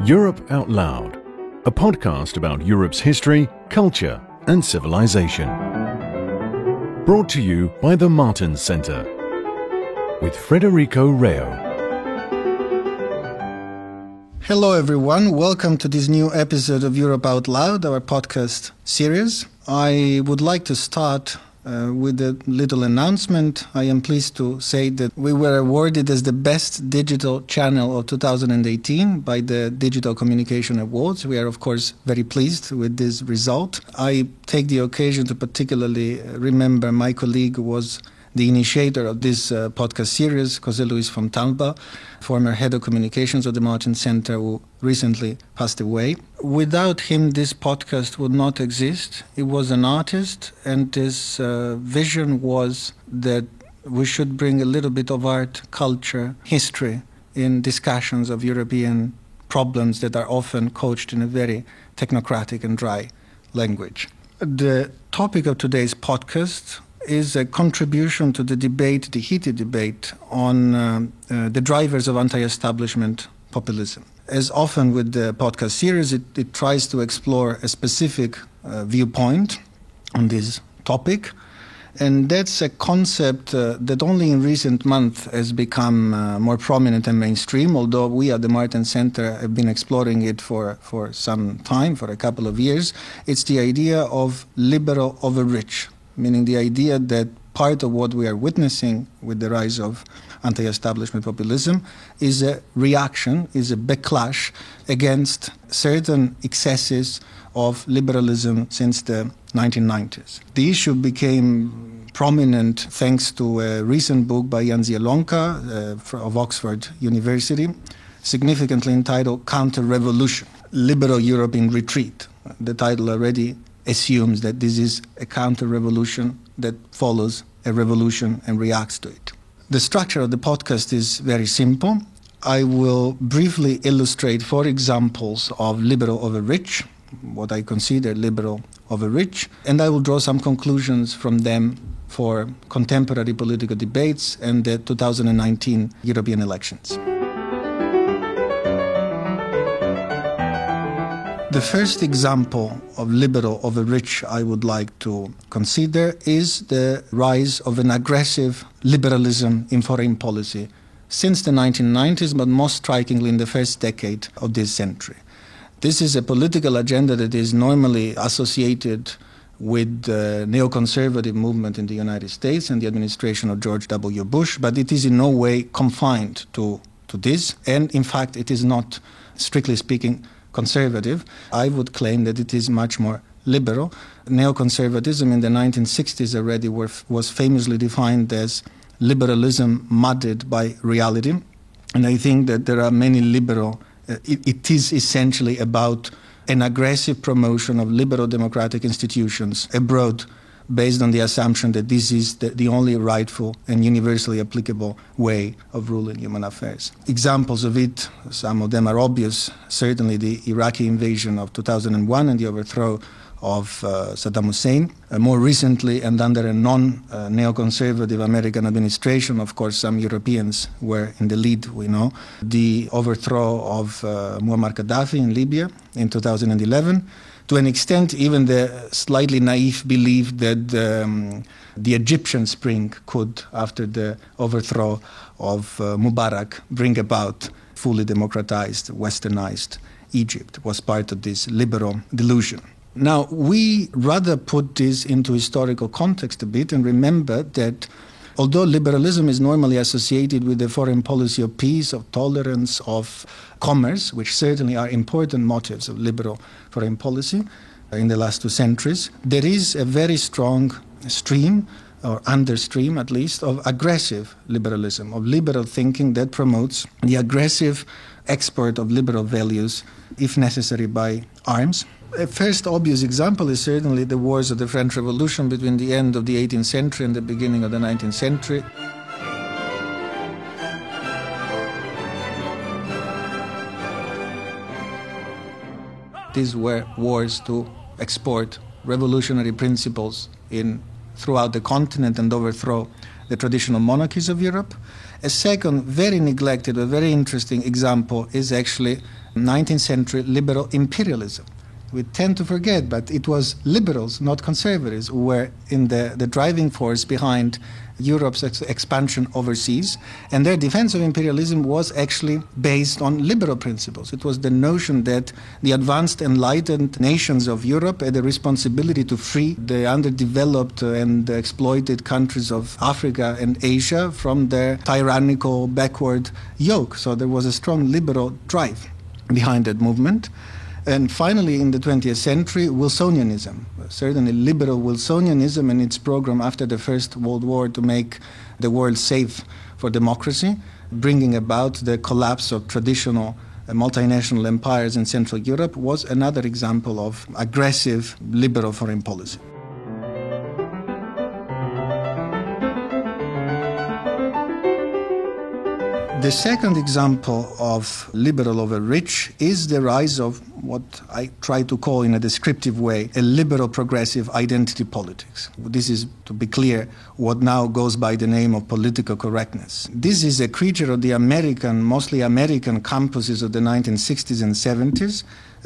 Europe Out Loud, a podcast about Europe's history, culture, and civilization. Brought to you by the Martens Center, with Federico Reo. Hello everyone, welcome to this new episode of Europe Out Loud, our podcast series. I would like to start with a little announcement. I am pleased to say that we were awarded as the best digital channel of 2018 by the Digital Communication Awards. We are, of course, very pleased with this result. I take the occasion to particularly remember my colleague who was the initiator of this podcast series, José Luis Fontalba, former head of communications of the Martens Center, who recently passed away. Without him, this podcast would not exist. He was an artist, and his vision was that we should bring a little bit of art, culture, history in discussions of European problems that are often couched in a very technocratic and dry language. The topic of today's podcast is a contribution to the debate, the heated debate, on the drivers of anti-establishment populism. As often with the podcast series, it tries to explore a specific viewpoint on this topic, and that's a concept that only in recent months has become more prominent and mainstream, although we at the Martens Center have been exploring it for some time, for a couple of years. It's the idea of liberal over rich, meaning the idea that part of what we are witnessing with the rise of anti-establishment populism is a reaction, is a backlash against certain excesses of liberalism since the 1990s. The issue became prominent thanks to a recent book by Jan Zielonka of Oxford University, significantly entitled Counter-Revolution, Liberal Europe in Retreat. The title already assumes that this is a counter-revolution that follows a revolution and reacts to it. The structure of the podcast is very simple. I will briefly illustrate 4 examples of liberal over rich, what I consider liberal over rich, and I will draw some conclusions from them for contemporary political debates and the 2019 European elections. The first example of liberal over rich I would like to consider is the rise of an aggressive liberalism in foreign policy since the 1990s, but most strikingly in the first decade of this century. This is a political agenda that is normally associated with the neoconservative movement in the United States and the administration of George W. Bush, but it is in no way confined to this, and in fact it is not, strictly speaking, conservative. I would claim that it is much more liberal. Neoconservatism in the 1960s already was famously defined as liberalism muddied by reality. And I think that there are many liberal, it is essentially about an aggressive promotion of liberal democratic institutions abroad, based on the assumption that this is the only rightful and universally applicable way of ruling human affairs. Examples of it, some of them are obvious, certainly the Iraqi invasion of 2001 and the overthrow of Saddam Hussein. More recently, and under a non-neoconservative American administration, of course, some Europeans were in the lead, we know, the overthrow of Muammar Gaddafi in Libya in 2011. To an extent, even the slightly naive belief that the Egyptian Spring could, after the overthrow of Mubarak, bring about fully democratized, westernized Egypt was part of this liberal delusion. Now, we rather put this into historical context a bit and remember that although liberalism is normally associated with the foreign policy of peace, of tolerance, of commerce, which certainly are important motives of liberal foreign policy in the last 2 centuries, there is a very strong stream, or understream at least, of aggressive liberalism, of liberal thinking that promotes the aggressive export of liberal values, if necessary by arms. A first obvious example is certainly the wars of the French Revolution between the end of the 18th century and the beginning of the 19th century. These were wars to export revolutionary principles throughout the continent and overthrow the traditional monarchies of Europe. A second, very neglected but very interesting example is actually 19th century liberal imperialism. We tend to forget, but it was liberals, not conservatives, who were in the driving force behind Europe's expansion overseas. And their defense of imperialism was actually based on liberal principles. It was the notion that the advanced, enlightened nations of Europe had a responsibility to free the underdeveloped and exploited countries of Africa and Asia from their tyrannical, backward yoke. So there was a strong liberal drive behind that movement. And finally, in the 20th century, Wilsonianism, certainly liberal Wilsonianism and its program after the First World War to make the world safe for democracy, bringing about the collapse of traditional multinational empires in Central Europe, was another example of aggressive liberal foreign policy. The second example of liberal over rich is the rise of what I try to call in a descriptive way a liberal progressive identity politics. This is, to be clear, what now goes by the name of political correctness. This is a creature of the mostly American campuses of the 1960s and 70s,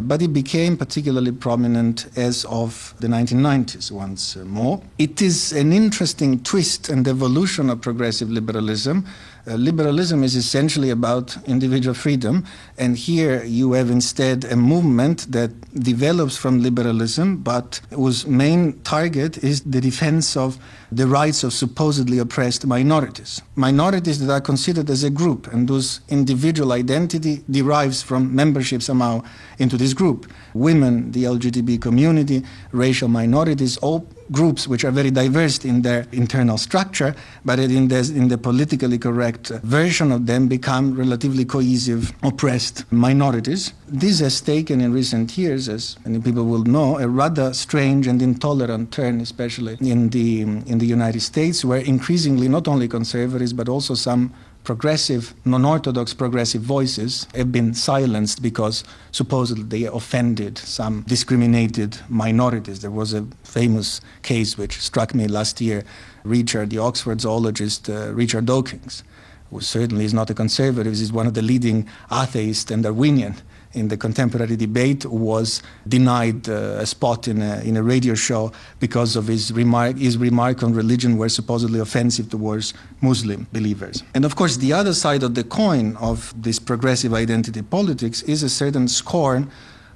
but it became particularly prominent as of the 1990s once more. It is an interesting twist and evolution of progressive liberalism. Liberalism is essentially about individual freedom, and here you have instead a movement that develops from liberalism, but whose main target is the defense of the rights of supposedly oppressed minorities. Minorities that are considered as a group and whose individual identity derives from membership somehow into this group. Women, the LGBT community, racial minorities, all groups which are very diverse in their internal structure, but in the politically correct version of them become relatively cohesive, oppressed minorities. This has taken in recent years, as many people will know, a rather strange and intolerant turn, especially in the United States, where increasingly not only conservatives but also some progressive, non-orthodox progressive voices have been silenced because supposedly they offended some discriminated minorities. There was a famous case which struck me last year, the Oxford zoologist Richard Dawkins, who certainly is not a conservative, is one of the leading atheists and Darwinian in the contemporary debate, was denied a spot in a radio show because of his remark on religion were supposedly offensive towards Muslim believers. And of course, the other side of the coin of this progressive identity politics is a certain scorn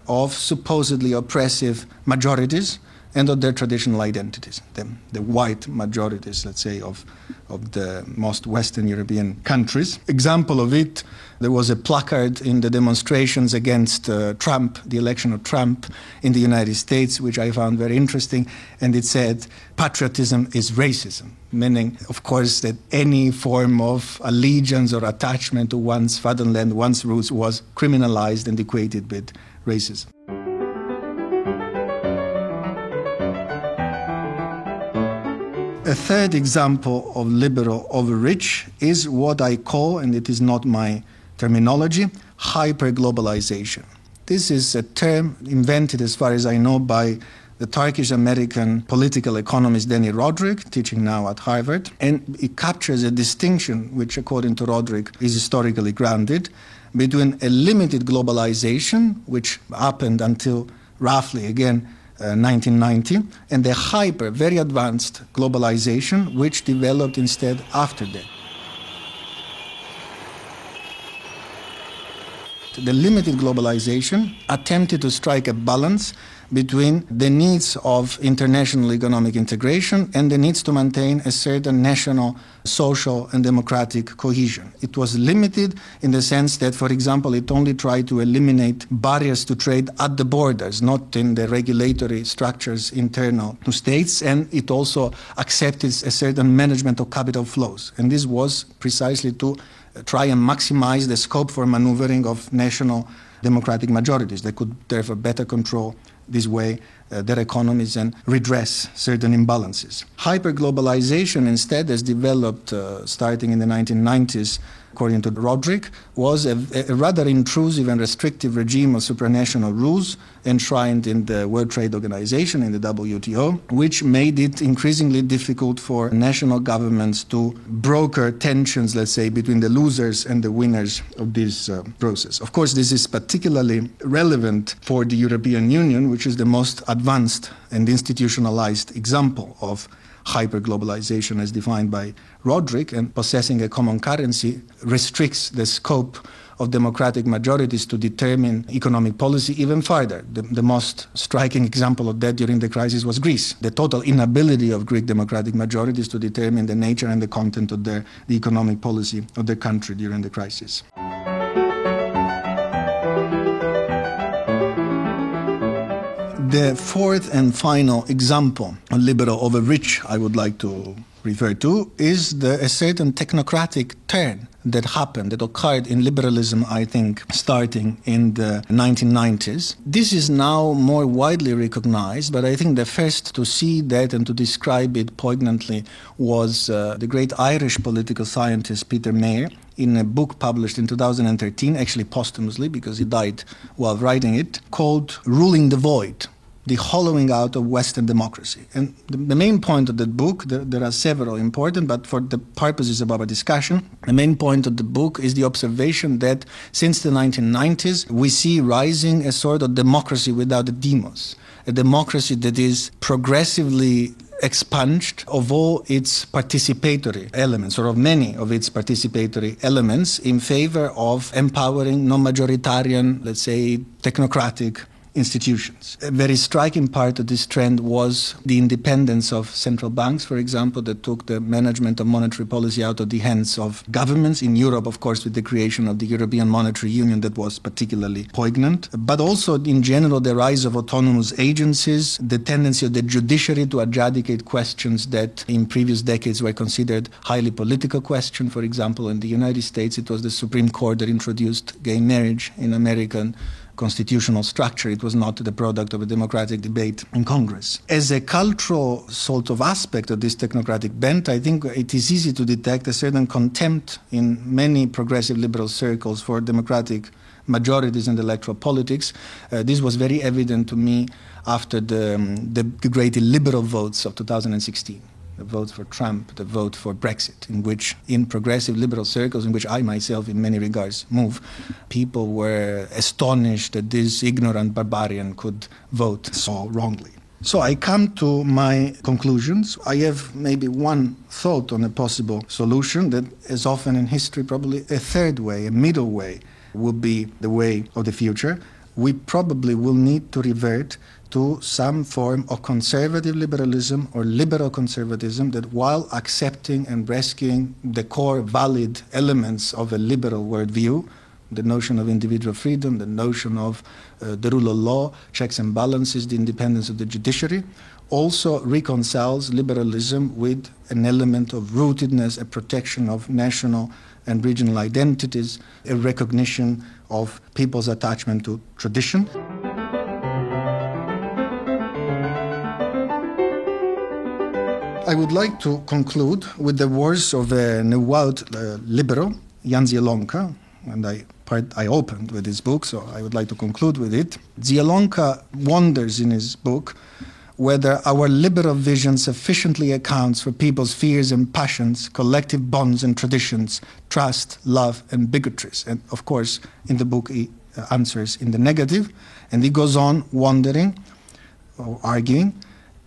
of supposedly oppressive majorities and of their traditional identities, the white majorities, let's say, of the most Western European countries. Example of it, there was a placard in the demonstrations against Trump, the election of Trump in the United States, which I found very interesting, and it said, "Patriotism is racism," meaning, of course, that any form of allegiance or attachment to one's fatherland, one's roots, was criminalized and equated with racism. A third example of liberal over rich is what I call, and it is not my terminology, hyperglobalization. This is a term invented, as far as I know, by the Turkish-American political economist Danny Roderick, teaching now at Harvard, and it captures a distinction which, according to Roderick, is historically grounded between a limited globalization, which happened until roughly, again, 1990, and the very advanced globalization, which developed instead after that. The limited globalization attempted to strike a balance between the needs of international economic integration and the needs to maintain a certain national, social, and democratic cohesion. It was limited in the sense that, for example, it only tried to eliminate barriers to trade at the borders, not in the regulatory structures internal to states, and it also accepted a certain management of capital flows. And this was precisely to try and maximize the scope for maneuvering of national democratic majorities. They could therefore better control this way their economies and redress certain imbalances. Hyperglobalization instead has developed starting in the 1990s, according to Rodrik, was a rather intrusive and restrictive regime of supranational rules enshrined in the World Trade Organization, in the WTO, which made it increasingly difficult for national governments to broker tensions, let's say, between the losers and the winners of this process. Of course, this is particularly relevant for the European Union, which is the most advanced and institutionalized example of hyperglobalization as defined by Rodrik, and possessing a common currency restricts the scope of democratic majorities to determine economic policy even further. The most striking example of that during the crisis was Greece. The total inability of Greek democratic majorities to determine the nature and the content of the economic policy of the country during the crisis. The fourth and final example of liberal overreach I would like to refer to is a certain technocratic turn that occurred in liberalism, I think, starting in the 1990s. This is now more widely recognized, but I think the first to see that and to describe it poignantly was the great Irish political scientist Peter Mayer, in a book published in 2013, actually posthumously because he died while writing it, called Ruling the Void: The Hollowing Out of Western Democracy. And the main point of that book, there are several important, but for the purposes of our discussion, the main point of the book is the observation that since the 1990s, we see rising a sort of democracy without a demos, a democracy that is progressively expunged of all its participatory elements, or of many of its participatory elements, in favor of empowering non-majoritarian, let's say, technocratic institutions. A very striking part of this trend was the independence of central banks, for example, that took the management of monetary policy out of the hands of governments. In Europe, of course, with the creation of the European Monetary Union, that was particularly poignant. But also, in general, the rise of autonomous agencies, the tendency of the judiciary to adjudicate questions that in previous decades were considered highly political questions. For example, in the United States, it was the Supreme Court that introduced gay marriage in American constitutional structure. It was not the product of a democratic debate in Congress. As a cultural sort of aspect of this technocratic bent, I think it is easy to detect a certain contempt in many progressive liberal circles for democratic majorities in electoral politics. This was very evident to me after the great illiberal votes of 2016. The vote for Trump, the vote for Brexit, in which, in progressive liberal circles, in which I myself in many regards move, people were astonished that this ignorant barbarian could vote so wrongly. So I come to my conclusions. I have maybe one thought on a possible solution that, as often in history, probably a third way, a middle way, will be the way of the future. We probably will need to revert to some form of conservative liberalism or liberal conservatism that, while accepting and rescuing the core valid elements of a liberal worldview, the notion of individual freedom, the notion of the rule of law, checks and balances, the independence of the judiciary, also reconciles liberalism with an element of rootedness, a protection of national and regional identities, a recognition of people's attachment to tradition. I would like to conclude with the words of a Neuwild liberal, Jan Zielonka, and I opened with his book, so I would like to conclude with it. Zielonka wonders in his book whether our liberal vision sufficiently accounts for people's fears and passions, collective bonds and traditions, trust, love, and bigotries. And of course, in the book, he answers in the negative, and he goes on wondering or arguing,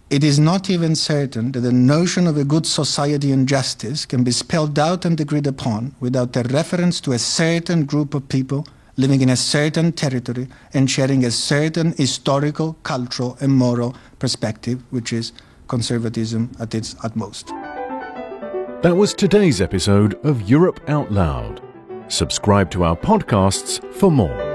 it is not even certain that the notion of a good society and justice can be spelled out and agreed upon without a reference to a certain group of people living in a certain territory and sharing a certain historical, cultural, and moral perspective, which is conservatism at its utmost. That was today's episode of Europe Out Loud. Subscribe to our podcasts for more.